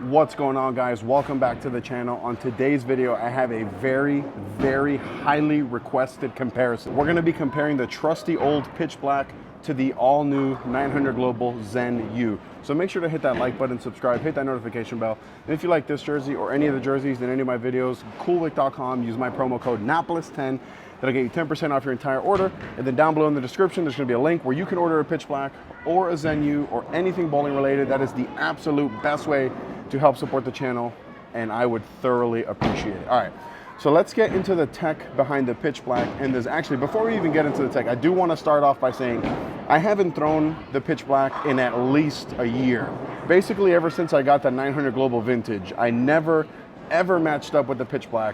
What's going on, guys? Welcome back to the channel. On today's video, I have a very highly requested comparison. We're going to be comparing the trusty old pitch black to the all-new 900 Global Zen U. So make sure to hit that like button, subscribe, hit that notification bell. And if you like this jersey or any of the jerseys in any of my videos, coolwick.com, use my promo code Napoles10. That'll get you 10% off your entire order. And then down below in the description, there's going to be a link where you can order a pitch black or a Zen U or anything bowling related. That is the absolute best way to help support the channel, and I would thoroughly appreciate it. All right, so let's get into the tech behind the pitch black. And there's actually, before we even get into the tech, I do want to start off by saying I haven't thrown the pitch black in at least a year. Basically, ever since I got the 900 Global Vintage, I never ever matched up with the pitch black.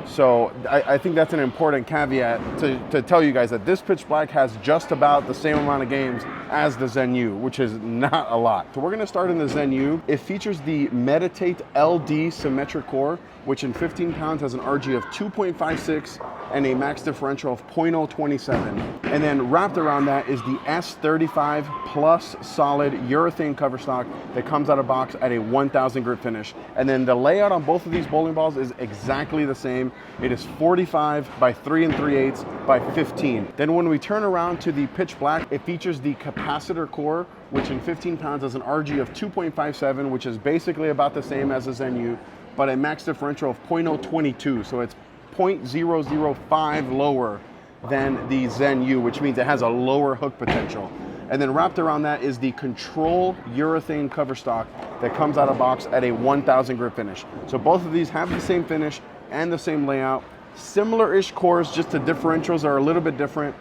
So I think that's an important caveat to tell you guys that this pitch black has just about the same amount of games as the Zen U, which is not a lot. So we're gonna start in the Zen U. It features the Meditate LD symmetric core, which in 15 pounds has an RG of 2.56 and a max differential of 0.027. And then wrapped around that is the S35 Plus solid urethane cover stock that comes out of box at a 1000 grip finish. And then the layout on both of these bowling balls is exactly the same. It is 45 by 3 3/8 by 15. Then when we turn around to the pitch black, it features the capacitor core, which in 15 pounds has an RG of 2.57, which is basically about the same as the Zen U, but a max differential of 0.022. So it's 0.005 lower than the Zen U, which means it has a lower hook potential. And then wrapped around that is the Control urethane cover stock that comes out of box at a 1000 grip finish. So both of these have the same finish and the same layout. Similar-ish cores, just the differentials are a little bit different.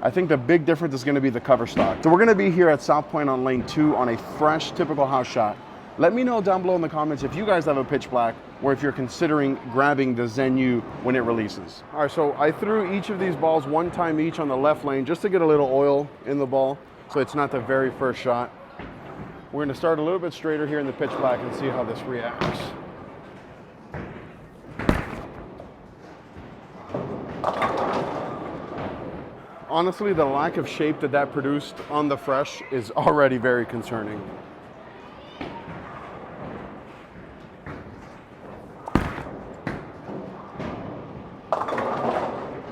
I think the big difference is going to be the cover stock. So we're going to be here at South Point on lane 2 on a fresh, typical house shot. Let me know down below in the comments if you guys have a pitch black or if you're considering grabbing the Zen U when it releases. All right, so I threw each of these balls one time each on the left lane just to get a little oil in the ball so it's not the very first shot. We're going to start a little bit straighter here in the pitch black and see how this reacts. Honestly, the lack of shape that produced on the fresh is already very concerning.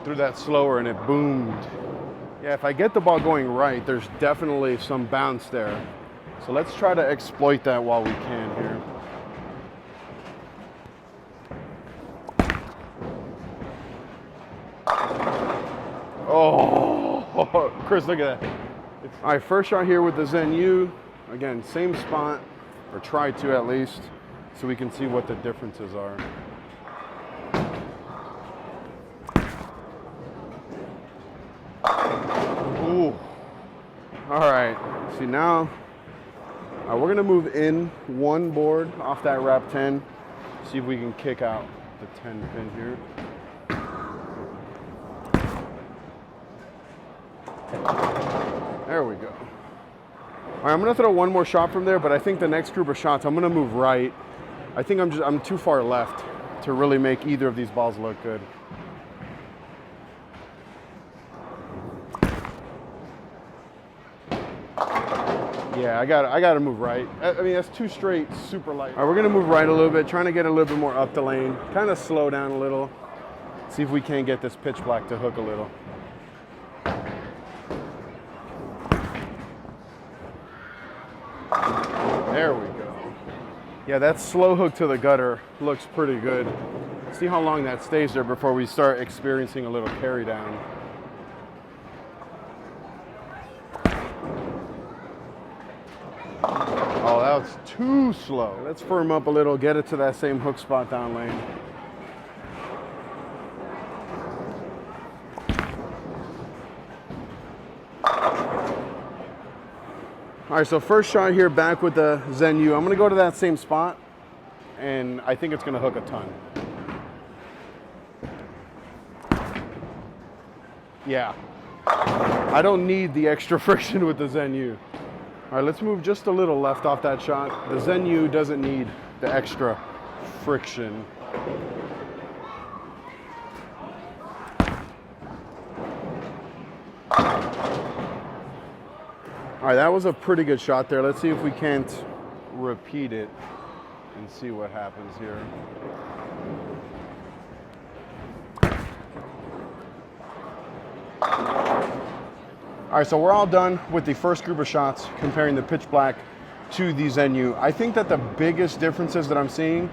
Threw that slower and it boomed. Yeah, if I get the ball going right, there's definitely some bounce there. So let's try to exploit that while we can here. Oh, Chris, look at that. All right, first shot here with the Zen U. Again, same spot, or try to at least, so we can see what the differences are. Ooh. All right, see now, we're gonna move in one board off that wrap 10, see if we can kick out the 10 pin here. There we go. All right, I'm gonna throw one more shot from there, but I think the next group of shots, I'm gonna move right. I think I'm too far left to really make either of these balls look good. Yeah, I gotta move right. I mean, that's too straight, super light. All right, we're gonna move right a little bit, trying to get a little bit more up the lane, kind of slow down a little, see if we can get this pitch black to hook a little. There we go. Yeah, that slow hook to the gutter looks pretty good. See how long that stays there before we start experiencing a little carry down. Oh, that was too slow. Let's firm up a little, get it to that same hook spot down lane. All right, so first shot here back with the Zen U. I'm gonna go to that same spot, and I think it's gonna hook a ton. Yeah, I don't need the extra friction with the Zen U. All right, let's move just a little left off that shot. The Zen U doesn't need the extra friction. All right, that was a pretty good shot there. Let's see if we can't repeat it and see what happens here. All right, so we're all done with the first group of shots comparing the pitch black to the Zen U. I think that the biggest differences that I'm seeing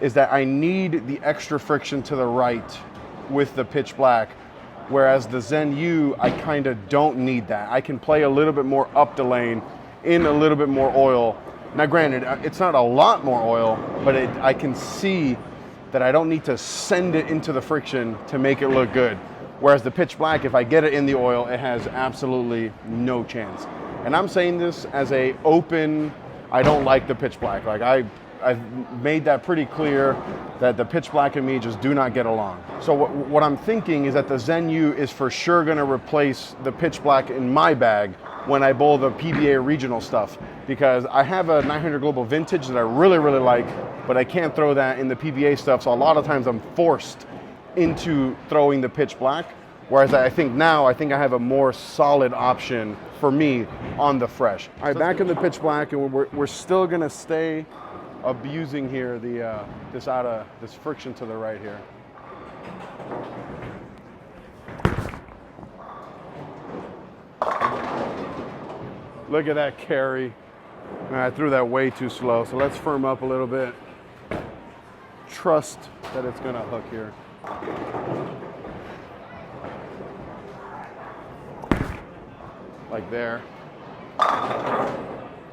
is that I need the extra friction to the right with the pitch black, whereas the Zen U, I kind of don't need that. I can play a little bit more up the lane in a little bit more oil. Now granted, it's not a lot more oil, but I can see that I don't need to send it into the friction to make it look good. Whereas the pitch black, if I get it in the oil, it has absolutely no chance. And I'm saying this as a open, I don't like the pitch black. Like I've made that pretty clear that the pitch black and me just do not get along. So what I'm thinking is that the Zen U is for sure gonna replace the pitch black in my bag when I bowl the PBA regional stuff, because I have a 900 Global Vintage that I really, really like, but I can't throw that in the PBA stuff. So a lot of times I'm forced into throwing the pitch black. Whereas I think I have a more solid option for me on the fresh. All right, back in the pitch black, and we're still gonna stay abusing here this friction to the right here. Look at that carry. I threw that way too slow, so let's firm up a little bit. Trust that it's gonna hook here. Like there.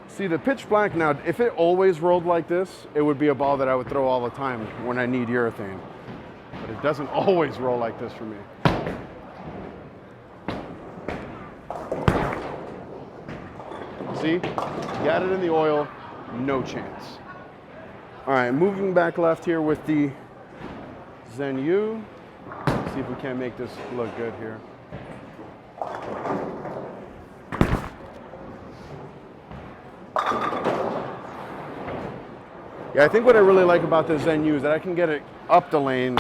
See, the pitch black now, if it always rolled like this, it would be a ball that I would throw all the time when I need urethane. But it doesn't always roll like this for me. See, got it in the oil, no chance. All right, moving back left here with the Zen U. See if we can't make this look good here. Yeah, I think what I really like about the Zen U is that I can get it up the lane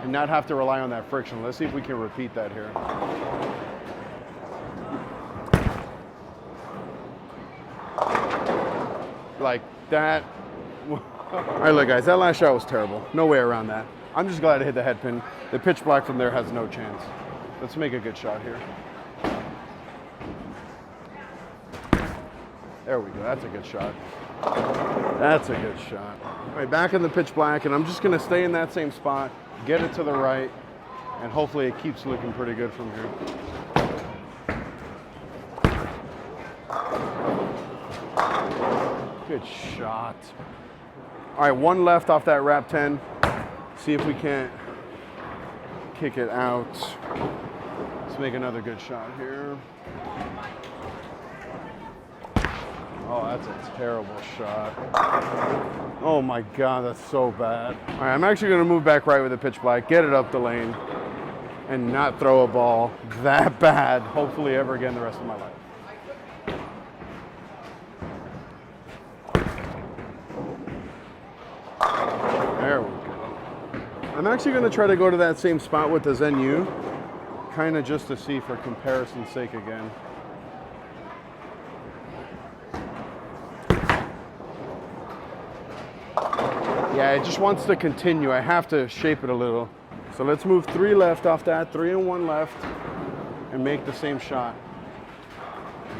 and not have to rely on that friction. Let's see if we can repeat that here. Like that. All right, look guys, that last shot was terrible. No way around that. I'm just glad I hit the head pin. The pitch black from there has no chance. Let's make a good shot here. There we go, that's a good shot. That's a good shot. All right, back in the pitch black, and I'm just gonna stay in that same spot, get it to the right, and hopefully it keeps looking pretty good from here. Good shot. All right, one left off that wrap 10. See if we can't kick it out. Let's make another good shot here. Oh, that's a terrible shot. Oh my God, that's so bad. All right, I'm actually gonna move back right with the pitch black, get it up the lane, and not throw a ball that bad, hopefully ever again the rest of my life. There we go. I'm actually gonna try to go to that same spot with the Zen U, kind of just to see for comparison's sake again. Yeah, it just wants to continue. I have to shape it a little. So let's move 3 left off that, 3 and 1 left, and make the same shot.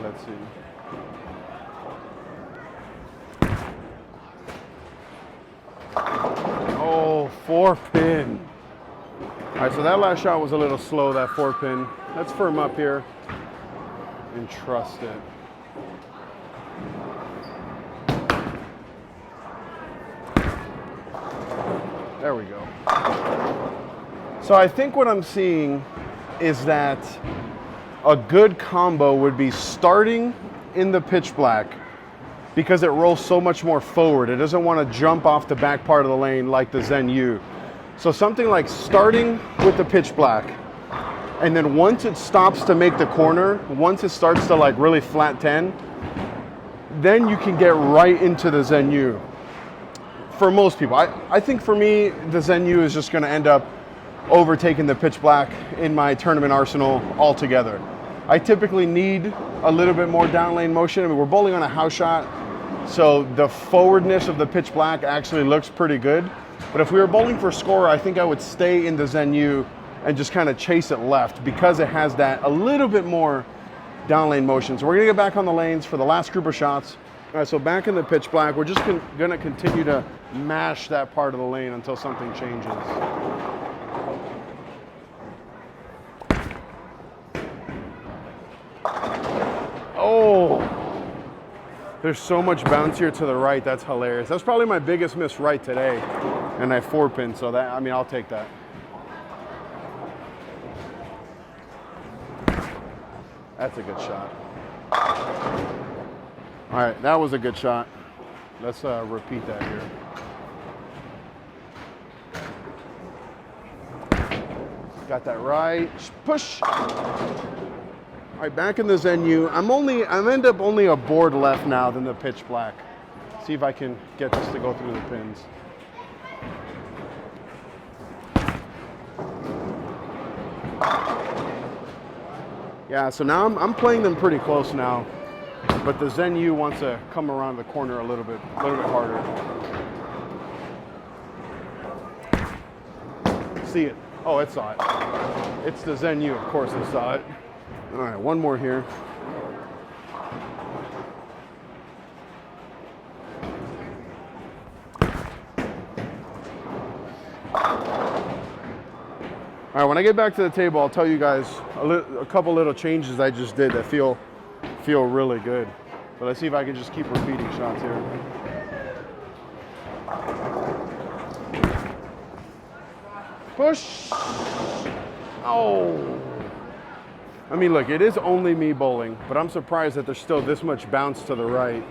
Let's see. Oh, 4-pin. All right, so that last shot was a little slow, that 4-pin. Let's firm up here and trust it. There we go. So I think what I'm seeing is that a good combo would be starting in the pitch black because it rolls so much more forward. It doesn't want to jump off the back part of the lane like the Zen U. So something like starting with the pitch black, and then once it stops to make the corner, once it starts to like really flat 10, then you can get right into the Zen U. For most people, I think for me, the Zen U is just going to end up overtaking the pitch black in my tournament arsenal altogether. I typically need a little bit more down lane motion. I mean, we're bowling on a house shot, So the forwardness of the pitch black actually looks pretty good. But if we were bowling for score, I think I would stay in the Zen U and just kind of chase it left because it has that a little bit more down lane motion. So we're gonna get back on the lanes for the last group of shots. All right, so back in the pitch black, we're just gonna continue to mash that part of the lane until something changes. Oh, there's so much bounce here to the right. That's hilarious. That's probably my biggest miss right today. And I 4-pin, so that, I mean, I'll take that. That's a good shot. All right, that was a good shot. Let's repeat that here. Got that right. Push. All right, back in the Zen U. I'm end up only a board left now than the pitch black. See if I can get this to go through the pins. Yeah, so now I'm playing them pretty close now, but the Zen U wants to come around the corner a little bit harder. See it? Oh, it saw it. It's the Zen U, of course it saw it. All right, one more here. All right, when I get back to the table, I'll tell you guys a couple little changes I just did that feel really good. But let's see if I can just keep repeating shots here. Push. Oh. I mean, look, it is only me bowling, but I'm surprised that there's still this much bounce to the right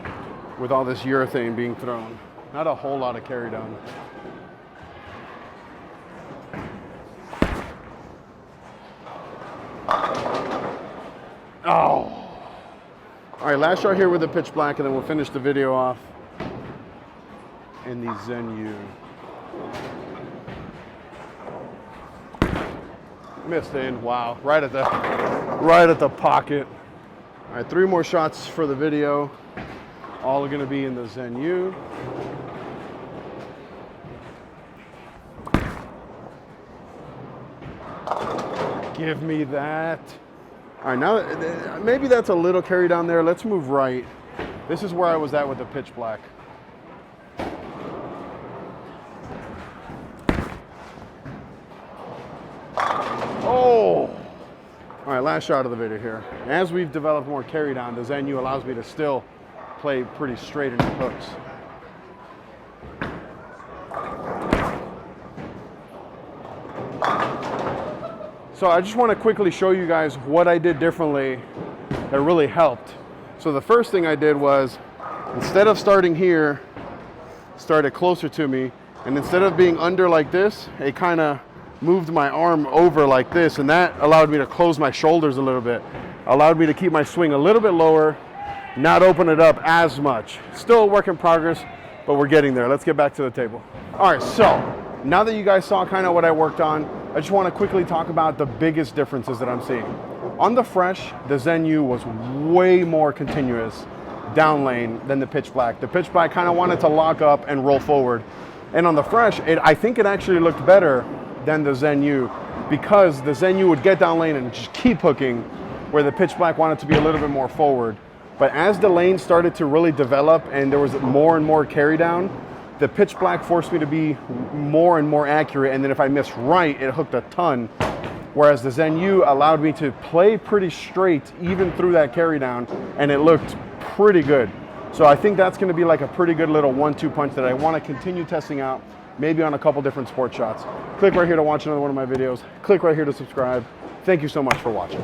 with all this urethane being thrown. Not a whole lot of carry down. Oh. All right, last shot here with the pitch black, and then we'll finish the video off in the Zen U. Missed in, wow, right at the pocket. All right, 3 more shots for the video. All are gonna be in the Zen U. Give me that. All right, now maybe that's a little carry down there. Let's move right. This is where I was at with the pitch black. Oh! All right, last shot of the video here. As we've developed more carry down, the Zen U allows me to still play pretty straight into hooks. So I just want to quickly show you guys what I did differently that really helped. So the first thing I did was, instead of starting here, started closer to me, and instead of being under like this, it kind of moved my arm over like this, and that allowed me to close my shoulders a little bit, allowed me to keep my swing a little bit lower, not open it up as much. Still a work in progress, but we're getting there. Let's get back to the table. All right, so now that you guys saw kind of what I worked on, I just want to quickly talk about the biggest differences that I'm seeing. On the fresh, the Zen U was way more continuous down lane than the pitch black. The pitch black kind of wanted to lock up and roll forward. And on the fresh, I think it actually looked better than the Zen U, because the Zen U would get down lane and just keep hooking, where the pitch black wanted to be a little bit more forward. But as the lane started to really develop and there was more and more carry down, the pitch black forced me to be more and more accurate, and then if I missed right, it hooked a ton. Whereas the Zen U allowed me to play pretty straight even through that carry down, and it looked pretty good. So I think that's gonna be like a pretty good little 1-2 punch that I wanna continue testing out, maybe on a couple different sport shots. Click right here to watch another one of my videos. Click right here to subscribe. Thank you so much for watching.